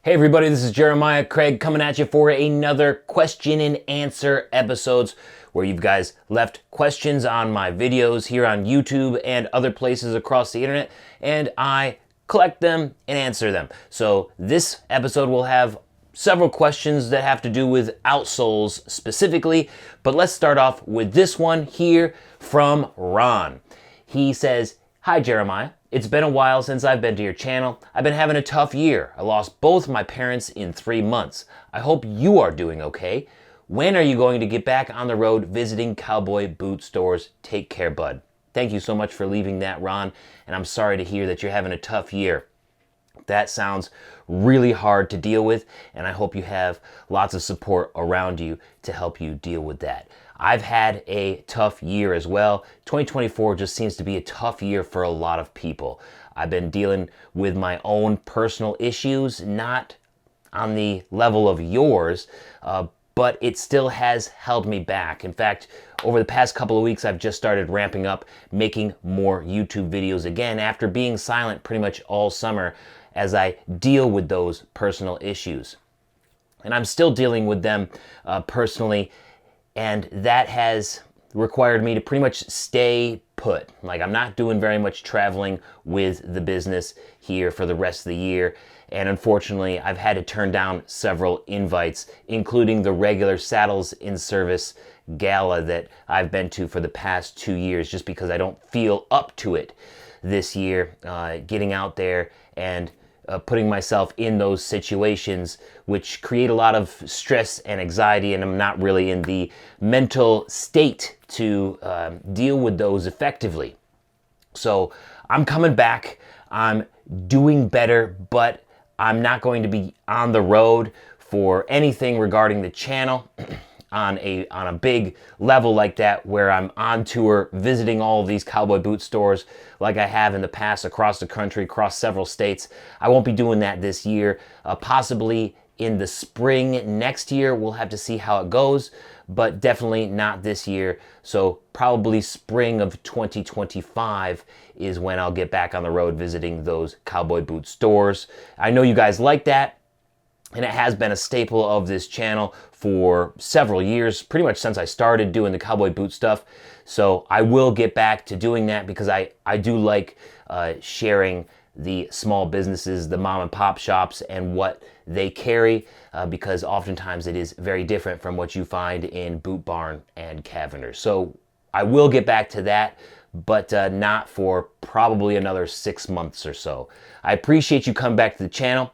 Hey everybody, this is Jeremiah Craig coming at you for another question and answer episodes where you guys left questions on my videos here on YouTube and other places across the internet, and I collect them and answer them. So this episode will have several questions that have to do with outsoles specifically, but let's start off with this one here from Ron. He says, "Hi Jeremiah. It's been a while since I've been to your channel. I've been having a tough year. I lost both my parents in 3 months. I hope you are doing okay. When are you going to get back on the road visiting Cowboy boot stores? Take care, bud." Thank you so much for leaving that, Ron, and I'm sorry to hear that you're having a tough year. That sounds really hard to deal with, and I hope you have lots of support around you to help you deal with that. I've had a tough year as well. 2024 just seems to be a tough year for a lot of people. I've been dealing with my own personal issues, not on the level of yours, but it still has held me back. In fact, over the past couple of weeks, I've just started ramping up, making more YouTube videos again after being silent pretty much all summer as I deal with those personal issues. And I'm still dealing with them personally, and that has required me to pretty much stay put. Like, I'm not doing very much traveling with the business here for the rest of the year. And unfortunately, I've had to turn down several invites, including the regular Saddles in Service gala that I've been to for the past 2 years, just because I don't feel up to it this year, getting out there and putting myself in those situations which create a lot of stress and anxiety, and I'm not really in the mental state to deal with those effectively. So I'm coming back, I'm doing better, but I'm not going to be on the road for anything regarding the channel on a big level like that, where I'm on tour visiting all of these cowboy boot stores like I have in the past across the country, across several states. I won't be doing that this year. Possibly in the spring next year. We'll have to see how it goes, but definitely not this year. So probably spring of 2025 is when I'll get back on the road visiting those cowboy boot stores. I know you guys like that, and it has been a staple of this channel for several years, pretty much since I started doing the cowboy boot stuff. So I will get back to doing that because I do like sharing the small businesses, the mom and pop shops, and what they carry, because oftentimes it is very different from what you find in Boot Barn and Cavender's. So I will get back to that, but not for probably another 6 months or so. I appreciate you coming back to the channel.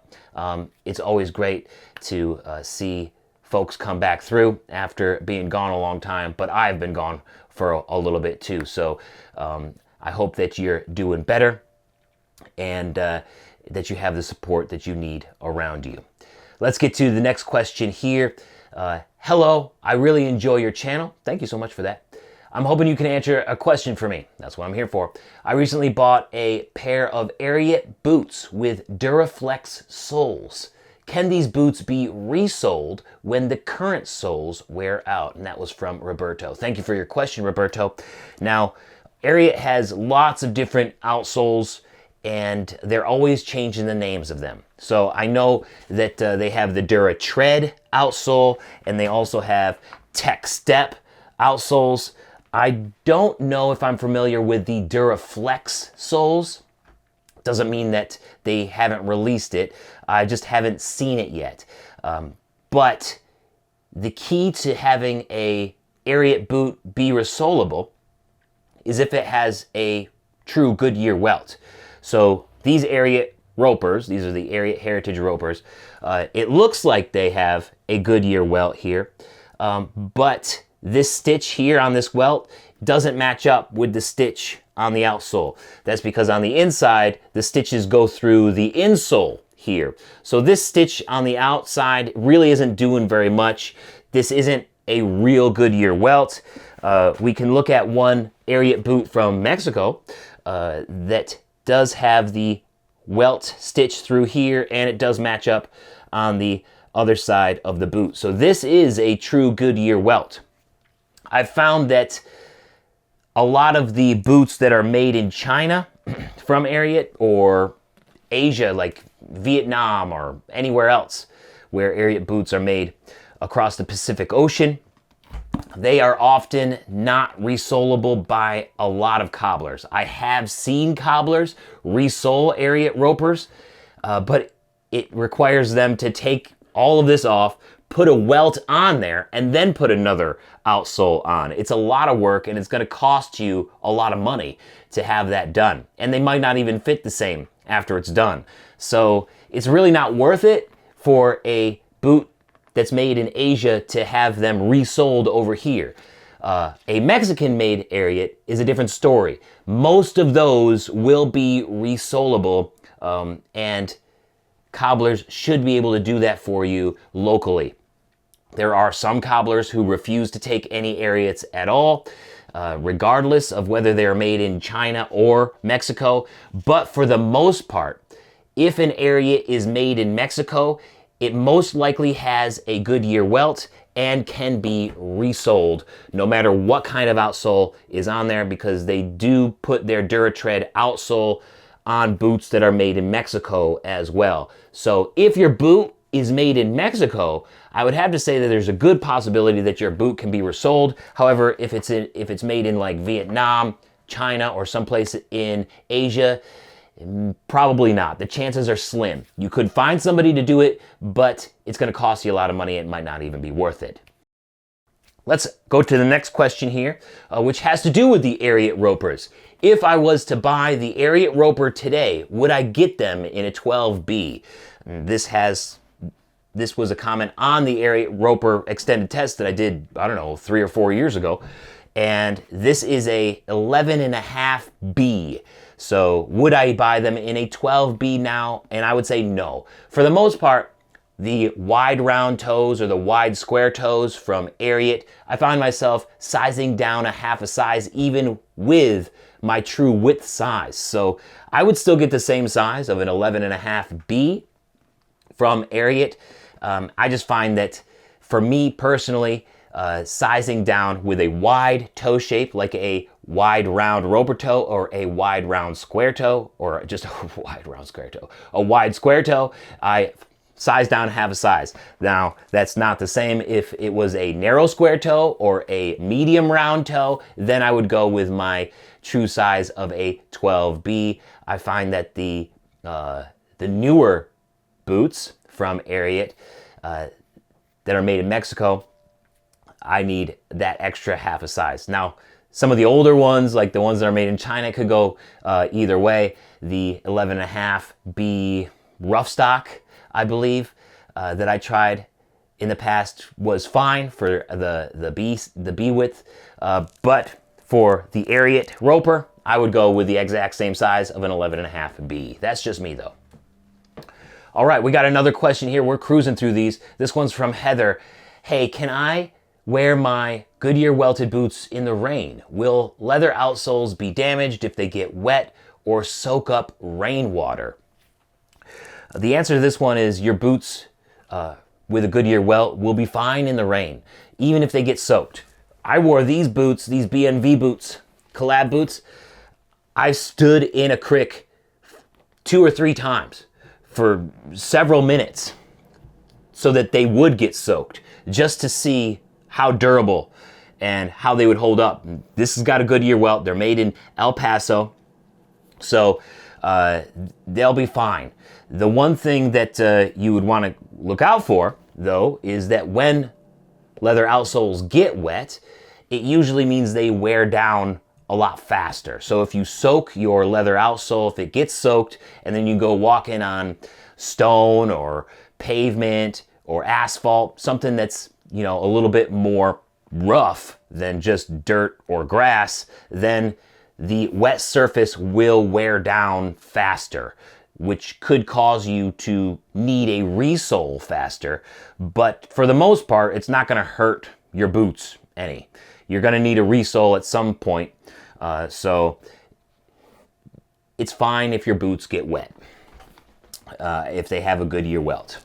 It's always great to see folks come back through after being gone a long time, but I've been gone for a little bit too. So I hope that you're doing better and that you have the support that you need around you. Let's get to the next question here. Hello, I really enjoy your channel. Thank you so much for that. I'm hoping you can answer a question for me. That's what I'm here for. I recently bought a pair of Ariat boots with Duraflex soles. Can these boots be resoled when the current soles wear out? And that was from Roberto. Thank you for your question, Roberto. Now, Ariat has lots of different outsoles, and they're always changing the names of them. So I know that they have the Dura Tread outsole, and they also have Tech Step outsoles. I don't know if I'm familiar with the Duraflex soles. Doesn't mean that they haven't released it. I just haven't seen it yet. But the key to having a Ariat boot be resolable is if it has a true Goodyear welt. So these Ariat Ropers, these are the Ariat Heritage Ropers, it looks like they have a Goodyear welt here, but this stitch here on this welt doesn't match up with the stitch on the outsole. That's because on the inside, the stitches go through the insole here. So this stitch on the outside really isn't doing very much. This isn't a real Goodyear welt. We can look at one Ariat boot from Mexico that does have the welt stitch through here, and it does match up on the other side of the boot. So this is a true Goodyear welt. I've found that a lot of the boots that are made in China from Ariat or Asia, like Vietnam or anywhere else where Ariat boots are made across the Pacific Ocean, they are often not resolable by a lot of cobblers. I have seen cobblers resole Ariat Ropers, but it requires them to take all of this off, put a welt on there, and then put another outsole on. It's a lot of work, and it's going to cost you a lot of money to have that done. And they might not even fit the same after it's done. So it's really not worth it for a boot that's made in Asia to have them resold over here. A Mexican-made Ariat is a different story. Most of those will be resolable, and cobblers should be able to do that for you locally. There are some cobblers who refuse to take any Ariats at all, regardless of whether they're made in China or Mexico. But for the most part, if an Ariat is made in Mexico, it most likely has a Goodyear welt and can be resoled no matter what kind of outsole is on there, because they do put their DuraTread outsole on boots that are made in Mexico as well. So if your boot is made in Mexico, I would have to say that there's a good possibility that your boot can be resoled. However, if it's made in like Vietnam, China, or someplace in Asia, probably not. The chances are slim. You could find somebody to do it, but it's going to cost you a lot of money. It might not even be worth it. Let's go to the next question here, which has to do with the Ariat Ropers. If I was to buy the Ariat Roper today, would I get them in a 12B? This was a comment on the Ariat Roper extended test that I did, I don't know, 3 or 4 years ago. And this is a 11.5B. So would I buy them in a 12B now? And I would say no. For the most part, the wide round toes or the wide square toes from Ariat, I find myself sizing down a half a size even with my true width size. So I would still get the same size of an 11.5B from Ariat. I just find that for me personally, sizing down with a wide toe shape, like a wide round roper toe or a wide round square toe, or just a wide round square toe, a wide square toe, I size down half a size. Now, that's not the same if it was a narrow square toe or a medium round toe, then I would go with my true size of a 12B. I find that the newer boots from Ariat that are made in Mexico, I need that extra half a size. Now, some of the older ones, like the ones that are made in China, could go either way. The 11.5B rough stock, I believe, that I tried in the past was fine for the B width, but for the Ariat Roper, I would go with the exact same size of an 11.5B. That's just me though. All right, we got another question here. We're cruising through these. This one's from Heather. Hey, can I wear my Goodyear welted boots in the rain? Will leather outsoles be damaged if they get wet or soak up rainwater? The answer to this one is your boots with a Goodyear welt will be fine in the rain, even if they get soaked. I wore these boots, these BNV boots, collab boots. I stood in a creek 2 or 3 times for several minutes so that they would get soaked, just to see how durable and how they would hold up. This has got a Goodyear welt. They're made in El Paso, so they'll be fine. The one thing that you would want to look out for, though, is that when leather outsoles get wet, it usually means they wear down a lot faster. So if you soak your leather outsole, if it gets soaked and then you go walking on stone or pavement or asphalt, something that's, you know, a little bit more rough than just dirt or grass, then the wet surface will wear down faster, which could cause you to need a resole faster. But for the most part, it's not going to hurt your boots any. You're going to need a resole at some point. So it's fine if your boots get wet, if they have a Goodyear welt.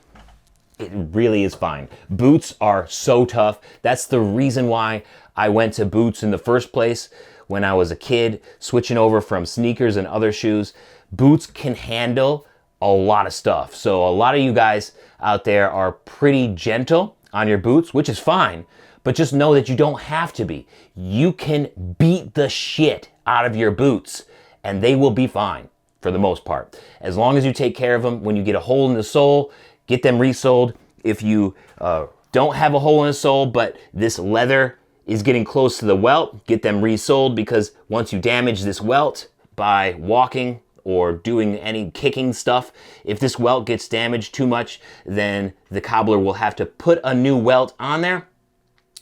It really is fine. Boots are so tough. That's the reason why I went to boots in the first place when I was a kid, switching over from sneakers and other shoes. Boots can handle a lot of stuff. So a lot of you guys out there are pretty gentle on your boots, which is fine, but just know that you don't have to be. You can beat the shit out of your boots and they will be fine for the most part. As long as you take care of them, when you get a hole in the sole, get them resoled. If you don't have a hole in the sole, but this leather is getting close to the welt, get them resoled, because once you damage this welt by walking or doing any kicking stuff, if this welt gets damaged too much, then the cobbler will have to put a new welt on there,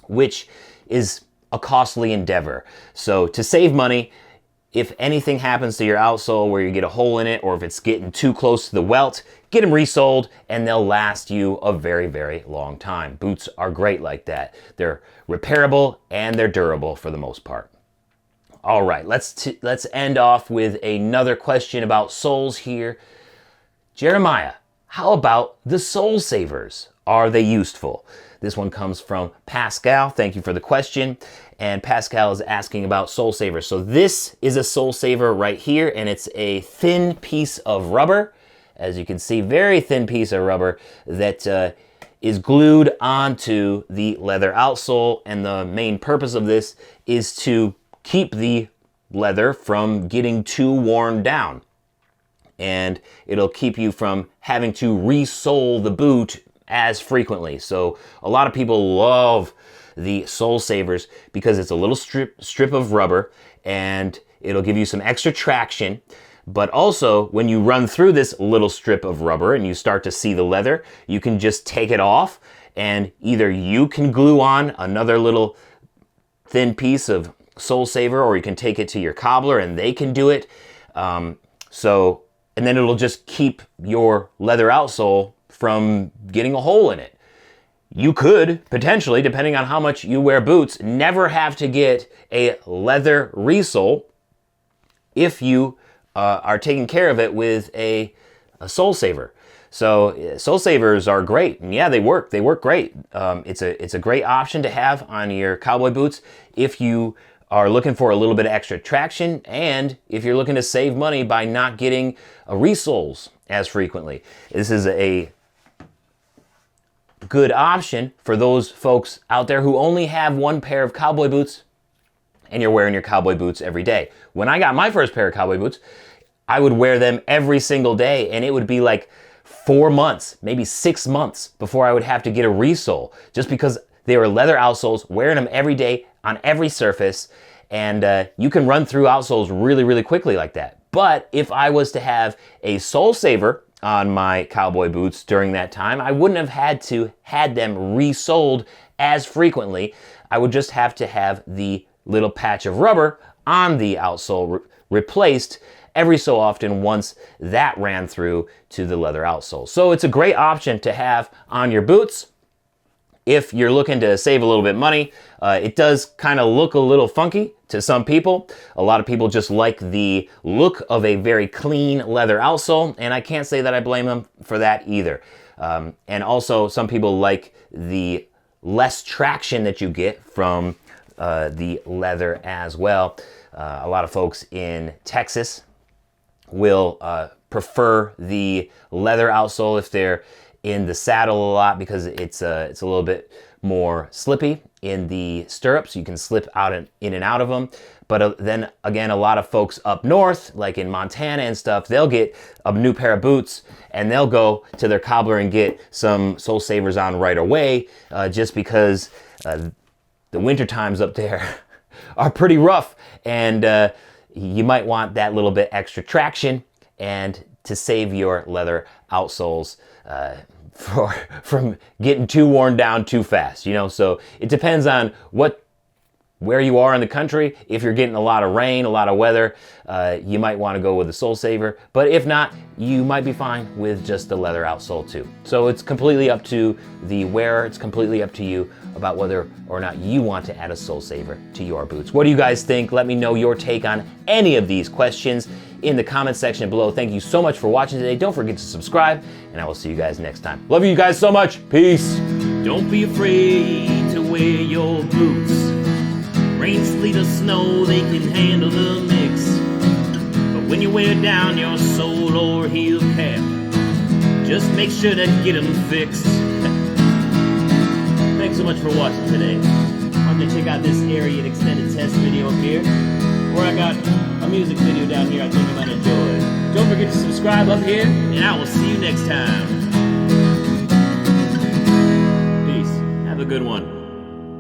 which is a costly endeavor. So to save money, if anything happens to your outsole where you get a hole in it, or if it's getting too close to the welt, get them resoled and they'll last you a very, very long time. Boots are great like that. They're repairable and they're durable for the most part. All right, let's end off with another question about soles here. Jeremiah, how about the sole savers? Are they useful? This one comes from Pascal. Thank you for the question. And Pascal is asking about sole savers. So this is a sole saver right here, and it's a thin piece of rubber. As you can see, very thin piece of rubber that is glued onto the leather outsole. And the main purpose of this is to keep the leather from getting too worn down. And it'll keep you from having to resole the boot as frequently. So a lot of people love the sole savers because it's a little strip of rubber and it'll give you some extra traction. But also when you run through this little strip of rubber and you start to see the leather, you can just take it off and either you can glue on another little thin piece of sole saver, or you can take it to your cobbler and they can do it. And then it'll just keep your leather outsole from getting a hole in it. You could potentially, depending on how much you wear boots, never have to get a leather resole if you are taking care of it with a sole saver. So sole savers are great, and yeah, they work great. It's a great option to have on your cowboy boots if you are looking for a little bit of extra traction, and if you're looking to save money by not getting resoles as frequently. This is a good option for those folks out there who only have one pair of cowboy boots and you're wearing your cowboy boots every day. When I got my first pair of cowboy boots, I would wear them every single day, and it would be like 4 months, maybe 6 months before I would have to get a resole, just because they were leather outsoles, wearing them every day on every surface, and you can run through outsoles really, really quickly like that. But if I was to have a sole saver on my cowboy boots during that time, I wouldn't have had them resoled as frequently. I would just have to have the little patch of rubber on the outsole replaced every so often once that ran through to the leather outsole. So it's a great option to have on your boots if you're looking to save a little bit money. It does kind of look a little funky to some people. A lot of people just like the look of a very clean leather outsole, and I can't say that I blame them for that either. And also some people like the less traction that you get from the leather as well. A lot of folks in Texas will prefer the leather outsole if they're in the saddle a lot, because it's a little bit more slippy in the stirrups. You can slip out in and out of them. But then again, a lot of folks up north, like in Montana and stuff, they'll get a new pair of boots and they'll go to their cobbler and get some sole savers on right away, just because the winter times up there are pretty rough, and you might want that little bit extra traction and to save your leather outsoles from getting too worn down too fast, you know. So it depends on where you are in the country. If you're getting a lot of rain, a lot of weather, you might want to go with a sole saver. But if not, you might be fine with just the leather outsole too. So it's completely up to the wearer. It's completely up to you about whether or not you want to add a sole saver to your boots. What do you guys think? Let me know your take on any of these questions in the comment section below. Thank you so much for watching today. Don't forget to subscribe, and I will see you guys next time. Love you guys so much. Peace. Don't be afraid to wear your boots. Rain, sleet, or snow, they can handle the mix. But when you wear down your sole or heel cap, just make sure to get them fixed. Thanks so much for watching today. Why don't you check out this Ariat extended test video up here, or I got a music video down here I think you might enjoy. Don't forget to subscribe up here, and I will see you next time. Peace. Have a good one.